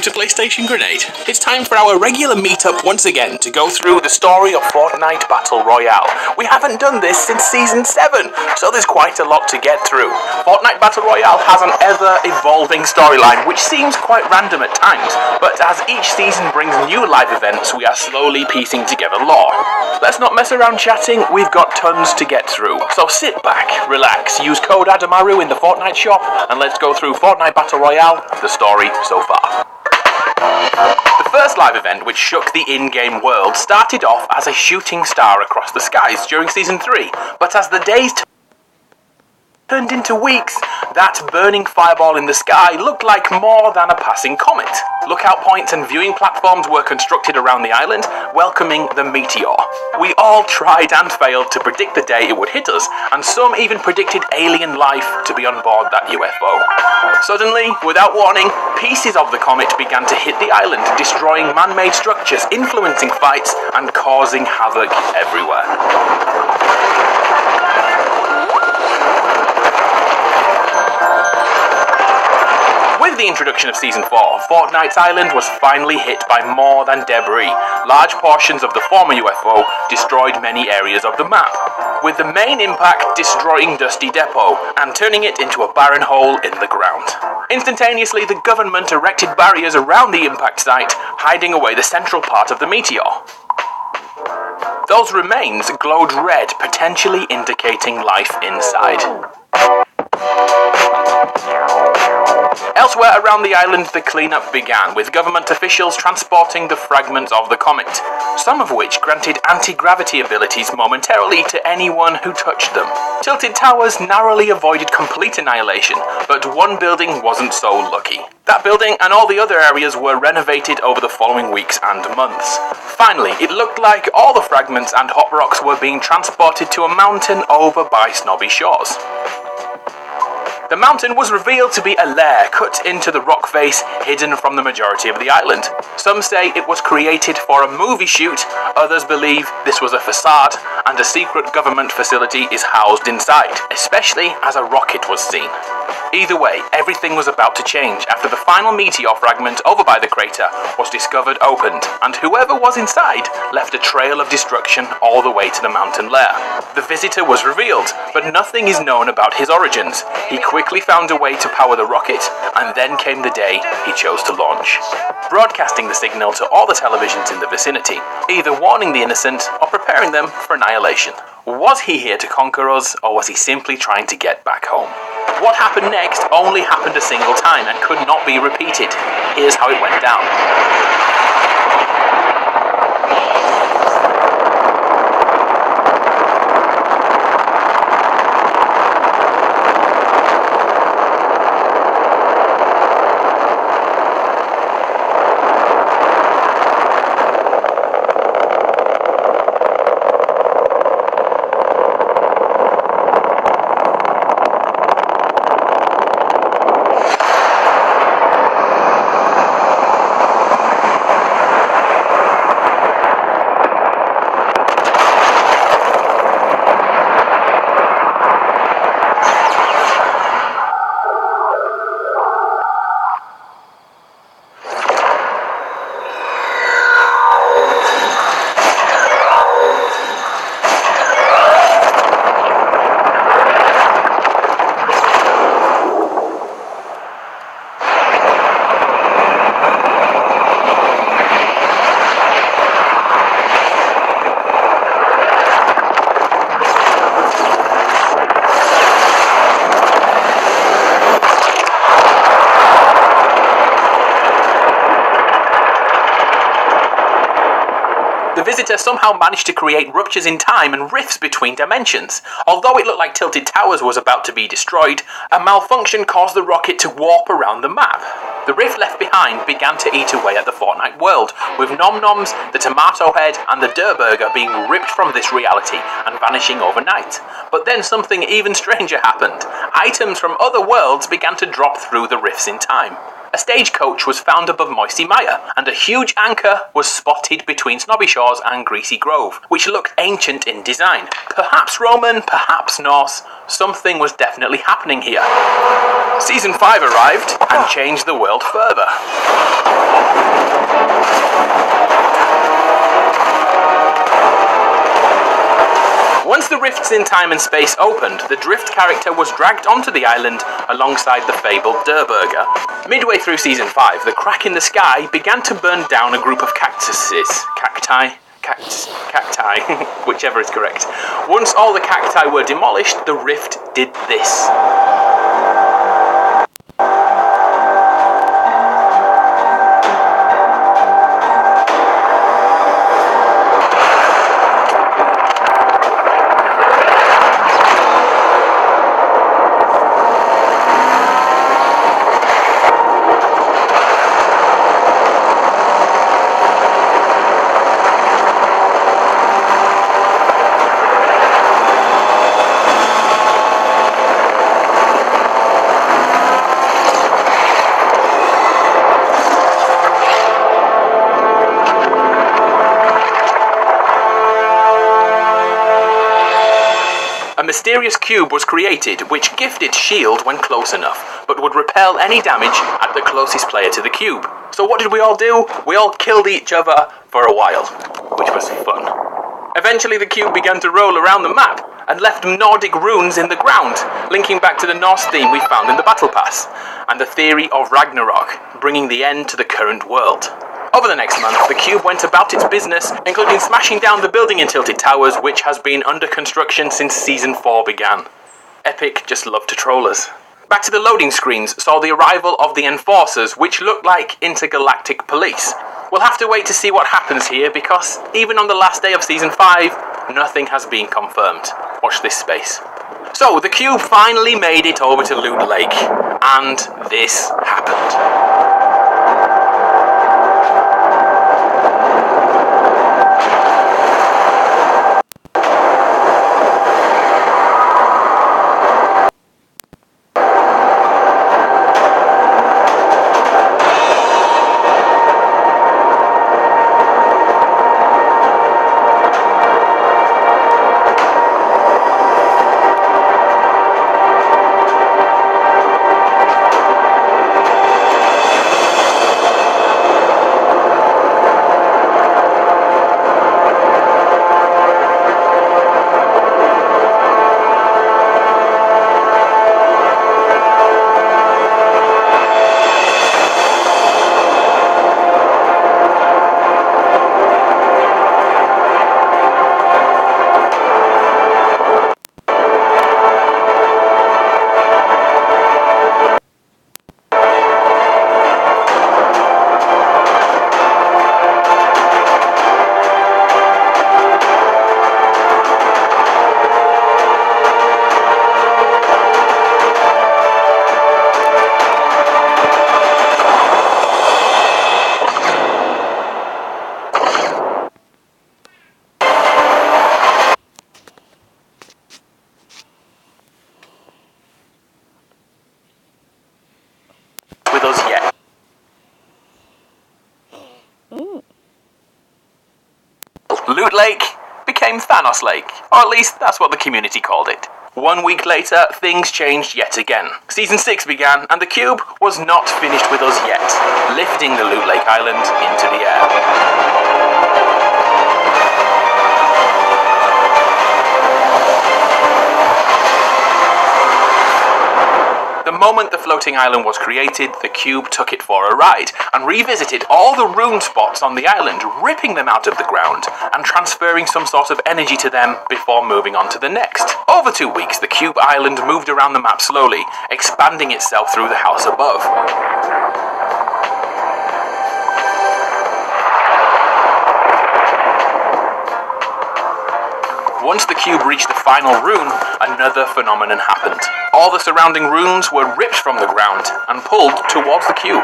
to PlayStation Grenade. It's time for our regular meetup once again to go through the story of Fortnite Battle Royale. We haven't done this since Season 7, so there's quite a lot to get through. Fortnite Battle Royale has an ever-evolving storyline which seems quite random at times, but as each season brings new live events, we are slowly piecing together lore. Let's not mess around chatting, we've got tons to get through. So sit back, relax, use code Adamaru in the Fortnite shop, and let's go through Fortnite Battle Royale, the story so far. The first live event, which shook the in-game world, started off as a shooting star across the skies during Season 3, but as the days turned into weeks, that burning fireball in the sky looked like more than a passing comet. Lookout points and viewing platforms were constructed around the island, welcoming the meteor. We all tried and failed to predict the day it would hit us, and some even predicted alien life to be on board that UFO. Suddenly, without warning, pieces of the comet began to hit the island, destroying man-made structures, influencing fights, and causing havoc everywhere. With the introduction of Season 4, Fortnite's island was finally hit by more than debris. Large portions of the former UFO destroyed many areas of the map, with the main impact destroying Dusty Depot and turning it into a barren hole in the ground. Instantaneously, the government erected barriers around the impact site, hiding away the central part of the meteor. Those remains glowed red, potentially indicating life inside. Elsewhere around the island, the cleanup began, with government officials transporting the fragments of the comet, some of which granted anti-gravity abilities momentarily to anyone who touched them. Tilted Towers narrowly avoided complete annihilation, but one building wasn't so lucky. That building and all the other areas were renovated over the following weeks and months. Finally, it looked like all the fragments and hot rocks were being transported to a mountain over by Snobby Shores. The mountain was revealed to be a lair cut into the rock face, hidden from the majority of the island. Some say it was created for a movie shoot, others believe this was a facade, and a secret government facility is housed inside, especially as a rocket was seen. Either way, everything was about to change after the final meteor fragment over by the crater was discovered opened, and whoever was inside left a trail of destruction all the way to the mountain lair. The visitor was revealed, but nothing is known about his origins. He quickly found a way to power the rocket, and then came the day he chose to launch, broadcasting the signal to all the televisions in the vicinity, either warning the innocent or preparing them for annihilation. Was he here to conquer us, or was he simply trying to get back home? What happened next only happened a single time and could not be repeated. Here's how it went down. The visitor somehow managed to create ruptures in time and rifts between dimensions. Although it looked like Tilted Towers was about to be destroyed, a malfunction caused the rocket to warp around the map. The rift left behind began to eat away at the Fortnite world, with Nom Noms, the Tomato Head, and the Durr Burger being ripped from this reality and vanishing overnight. But then something even stranger happened. Items from other worlds began to drop through the rifts in time. a stagecoach was found above Moisty Mire, and a huge anchor was spotted between Snobby Shores and Greasy Grove, which looked ancient in design. Perhaps Roman, perhaps Norse, something was definitely happening here. Season 5 arrived and changed the world further. Once the rifts in time and space opened, the Drift character was dragged onto the island alongside the fabled Durburger. Midway through Season 5, the crack in the sky began to burn down a group of cacti, whichever is correct. Once all the cacti were demolished, the rift did this. A mysterious cube was created which gifted shield when close enough, but would repel any damage at the closest player to the cube. So what did we all do? We all killed each other for a while, which was fun. Eventually the cube began to roll around the map and left Nordic runes in the ground, linking back to the Norse theme we found in the Battle Pass, and the theory of Ragnarok, bringing the end to the current world. Over the next month, the cube went about its business, including smashing down the building in Tilted Towers, which has been under construction since Season 4 began. Epic just loved to troll us. Back to the loading screens saw the arrival of the Enforcers, which looked like intergalactic police. We'll have to wait to see what happens here, because even on the last day of Season 5, nothing has been confirmed. Watch this space. So, the cube finally made it over to Loot Lake, and this happened. With us yet. Loot Lake became Thanos Lake, or at least that's what the community called it. 1 week later, things changed yet again. Season 6 began, and the cube was not finished with us yet, lifting the Loot Lake Island into the air. The moment the floating island was created, the cube took it for a ride and revisited all the rune spots on the island, ripping them out of the ground and transferring some sort of energy to them before moving on to the next. Over 2 weeks, the cube island moved around the map slowly, expanding itself through the house above. Once the cube reached the final rune, another phenomenon happened. All the surrounding runes were ripped from the ground and pulled towards the cube.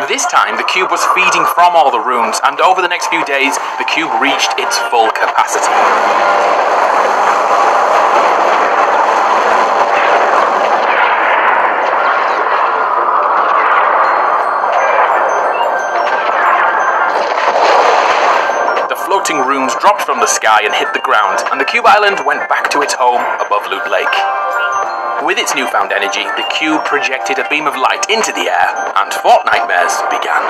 This time, the cube was feeding from all the runes, and over the next few days, the cube reached its full capacity. dropped from the sky and hit the ground, and the cube island went back to its home above Loot Lake. With its newfound energy, the cube projected a beam of light into the air, and fortnite began.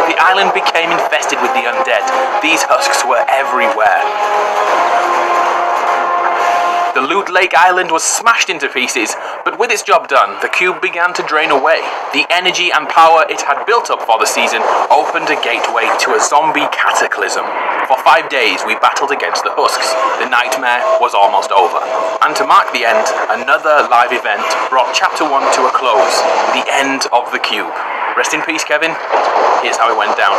The island became infested with the undead. These husks were everywhere. The Loot Lake Island was smashed into pieces, but with its job done, the cube began to drain away. The energy and power it had built up for the season opened a gateway to a zombie cataclysm. For 5 days, we battled against the husks. The nightmare was almost over. And to mark the end, another live event brought Chapter 1 to a close. The end of the cube. Rest in peace, Kevin. Here's how it went down.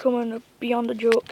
Come on, beyond the joke.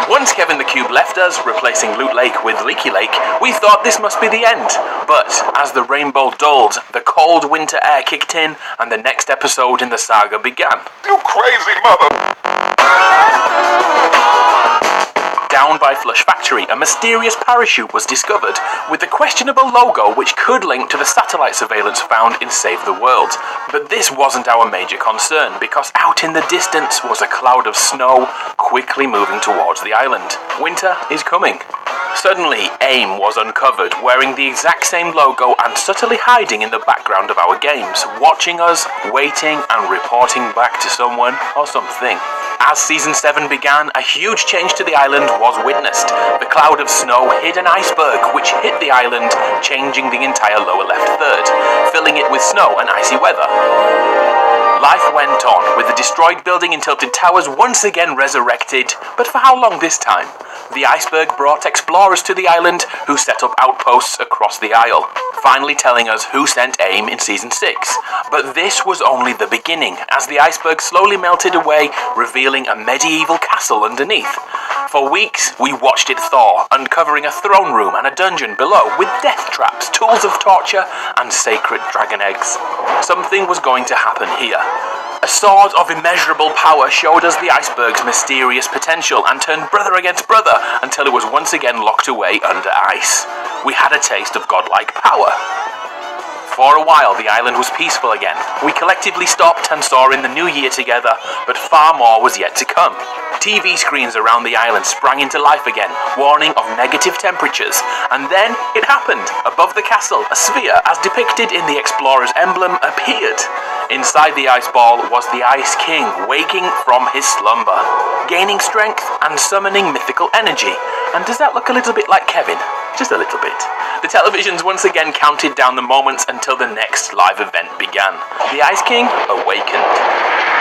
Once Kevin the Cube left us, replacing Loot Lake with Leaky Lake, we thought this must be the end. But as the rainbow dulled, the cold winter air kicked in, and the next episode in the saga began. You crazy mother... Down by Flush Factory, a mysterious parachute was discovered, with the questionable logo which could link to the satellite surveillance found in Save the World. But this wasn't our major concern, because out in the distance was a cloud of snow, quickly moving towards the island. Winter is coming. Suddenly, AIM was uncovered, wearing the exact same logo and subtly hiding in the background of our games, watching us, waiting and reporting back to someone or something. As Season 7 began, a huge change to the island was witnessed. The cloud of snow hid an iceberg which hit the island, changing the entire lower left third, filling it with snow and icy weather. Life went on, with the destroyed building in Tilted Towers once again resurrected, but for how long this time? The iceberg brought explorers to the island who set up outposts across the isle, finally telling us who sent AIM in Season 6. But this was only the beginning, as the iceberg slowly melted away, revealing a medieval castle underneath. For weeks, we watched it thaw, uncovering a throne room and a dungeon below with death traps, tools of torture, and sacred dragon eggs. Something was going to happen here. A sword of immeasurable power showed us the iceberg's mysterious potential and turned brother against brother until it was once again locked away under ice. We had a taste of godlike power. For a while, the island was peaceful again. We collectively stopped and saw in the new year together, but far more was yet to come. TV screens around the island sprang into life again, warning of negative temperatures. And then it happened. Above the castle, a sphere, as depicted in the explorer's emblem, appeared. Inside the ice ball was the Ice King, waking from his slumber, gaining strength and summoning mythical energy. And does that look a little bit like Kevin? Just a little bit. The televisions once again counted down the moments until the next live event began. The Ice King awakened.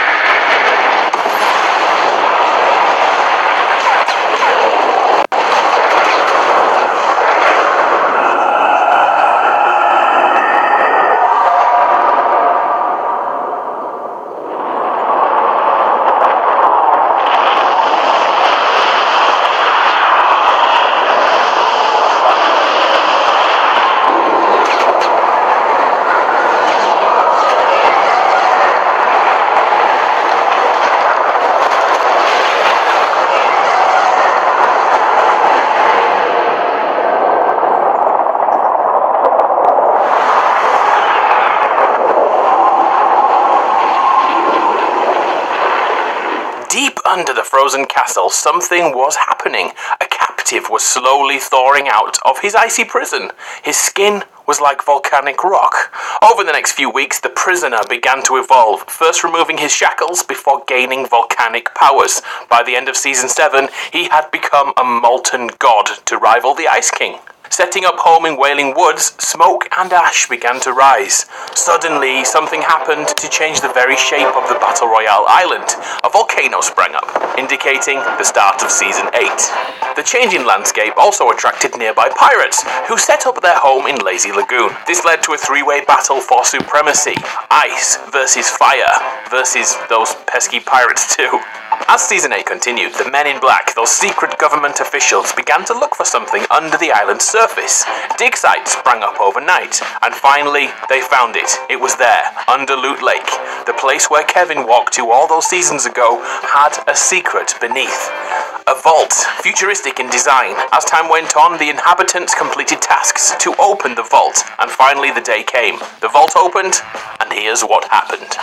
Deep under the frozen castle, something was happening. A captive was slowly thawing out of his icy prison. His skin was like volcanic rock. Over the next few weeks, the prisoner began to evolve, first removing his shackles before gaining volcanic powers. By the end of Season 7, he had become a molten god to rival the Ice King. Setting up home in Wailing Woods, smoke and ash began to rise. Suddenly, something happened to change the very shape of the Battle Royale island. A volcano sprang up, indicating the start of Season 8. The changing landscape also attracted nearby pirates, who set up their home in Lazy Lagoon. This led to a three-way battle for supremacy. Ice versus fire versus those pesky pirates too. As Season 8 continued, the Men in Black, those secret government officials, began to look for something under the island's surface. Dig sites sprang up overnight, and finally, they found it. It was there, under Loot Lake. The place where Kevin walked to all those seasons ago had a secret beneath. A vault, futuristic in design. As time went on, the inhabitants completed tasks to open the vault, and finally the day came. The vault opened, and here's what happened.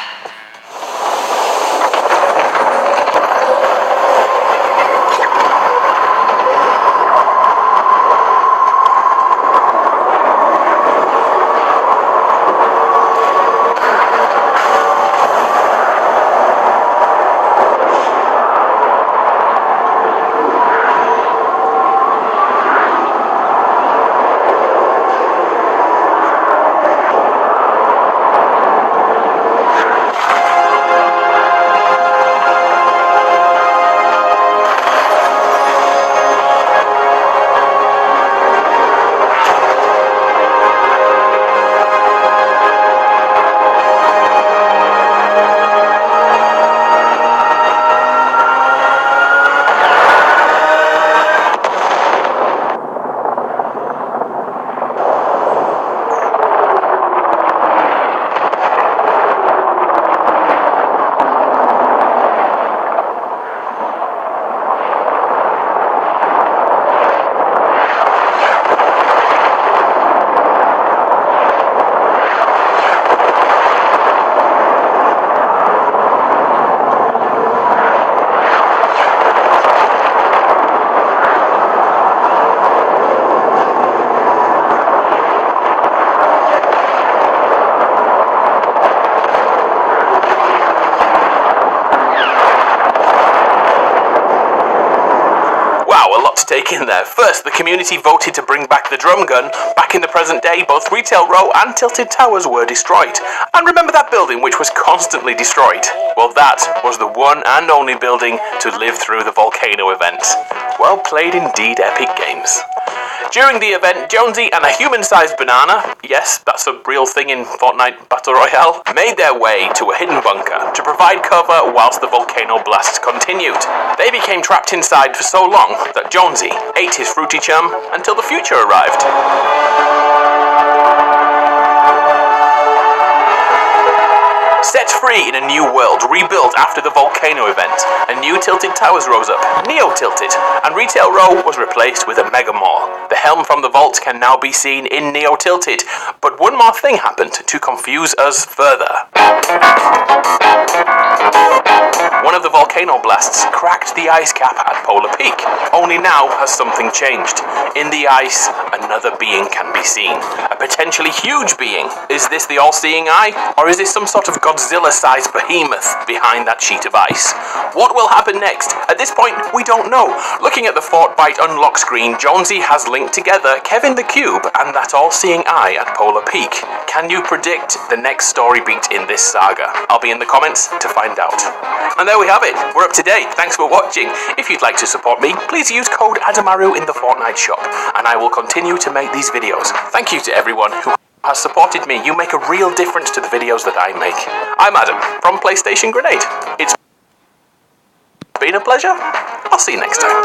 Take in there. First, the community voted to bring back the drum gun. Back in the present day, both Retail Row and Tilted Towers were destroyed. And remember that building which was constantly destroyed? Well, that was the one and only building to live through the volcano event. Well played indeed, Epic Games. During the event, Jonesy and a human-sized banana, yes, that's a real thing in Fortnite Battle Royale, made their way to a hidden bunker to provide cover whilst the volcano blasts continued. They became trapped inside for so long that Jonesy ate his fruity chum until the future arrived. Set free in a new world, rebuilt after the volcano event, a new Tilted Towers rose up, Neo-Tilted, and Retail Row was replaced with a Mega Mall. The helm from the vault can now be seen in Neo-Tilted, but one more thing happened to confuse us further. One of the volcano blasts cracked the ice cap at Polar Peak. Only now has something changed. In the ice, another being can be seen. A potentially huge being. Is this the all-seeing eye? Or is this some sort of Godzilla-sized behemoth behind that sheet of ice? What will happen next? At this point, we don't know. Looking at the Fortnite unlock screen, Jonesy has linked together Kevin the Cube and that all-seeing eye at Polar Peak. Can you predict the next story beat in this saga? I'll be in the comments to find out. And there we have it. We're up to date. Thanks for watching. If you'd like to support me, please use code Adamaru in the Fortnite shop, and I will continue to make these videos. Thank you to everyone who has supported me. You make a real difference to the videos that I make. I'm Adam from PlayStation Grenade. It's been a pleasure. I'll see you next time.